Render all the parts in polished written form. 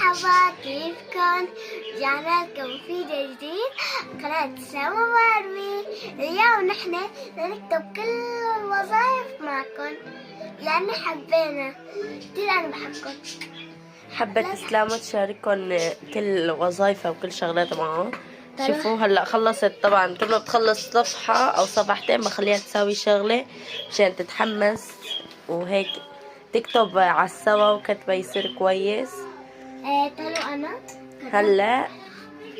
مرحبا، كيفكن؟ رجعنا لكم فيديو جديد قناة سما باربي. اليوم نحن نكتب كل الوظائف معكم لأن حبينا كتير. أنا بحبكم. حبت اسلام تشارككم كل وظائفها وكل شغلاتها معه. شوفوا هلا خلصت، طبعا كل ما بتخلص صفحة او صفحتين بخليها تساوي شغلة مشان تتحمس وهيك تكتب على السوا وكتبها يصير كويس. تعالوا أنا هلا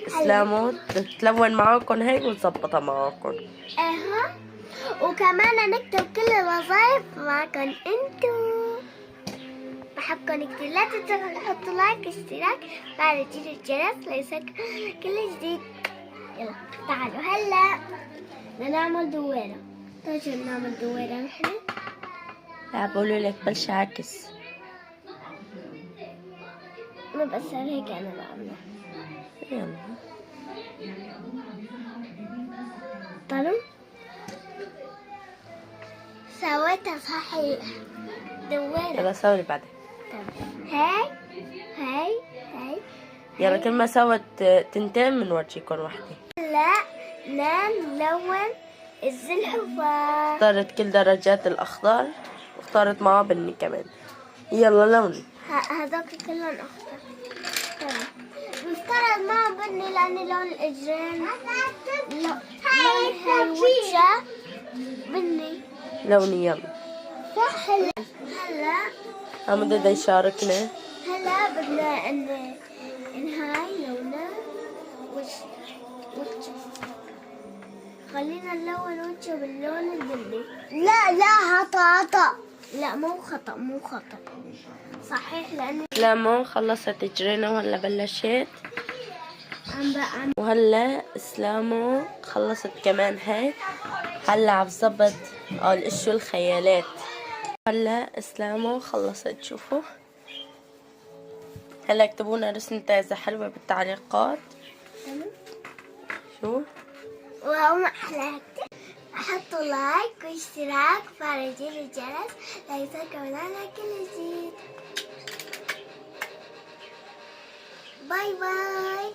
اسلامو تلون معاكم هيك وتظبطها معاكم. وكمان نكتب كل الوظائف معكم انتو. بحبكم كتير. لا تنسوا تحطوا لايك واشتراك وفعلوا زر الجرس ليصلكم كل جديد. يلا تعالوا هلا بدنا نعمل دويرة. تعالوا نعمل دويرة نحن. لا بقولوا لك بلش عكس. ما بصير هيك أنا بعمله. يلا طلعوا سويتها صحيح. دويرة. يلا سوي بعدين. هاي هاي يلا كل ما سوت تنتين بنورجيكم وحدة. لا نلون الزلحفاة. اختارت كل درجات الأخضر واختارت معاه بني كمان. يلا لوني. هذوك كلهم أخضر. تمام. مفترض معه بني لأن لون الإجرين لون الوجه بني. لوني يلا. صح. هلا حمد بده يشاركنا. هلا بدنا إن هاي لونه وجه. خلينا نلون وجهه باللون البني. لا خطأ. لا مو خطأ صحيح. لأن اسلامو خلصت تجرينا وهلا بلشت. عم وهلا اسلامو خلصت كمان هاي. هلا عم تظبط الاشياء الخيالات. هلا اسلامو خلصت. شوفوا هلا اكتبونا رسمة إذا حلوة بالتعليقات. شو وهم أحلى. حطوا لايك واشتراك وفعلوا زر الجرس ليصلكم لنا كل جديد. باي باي.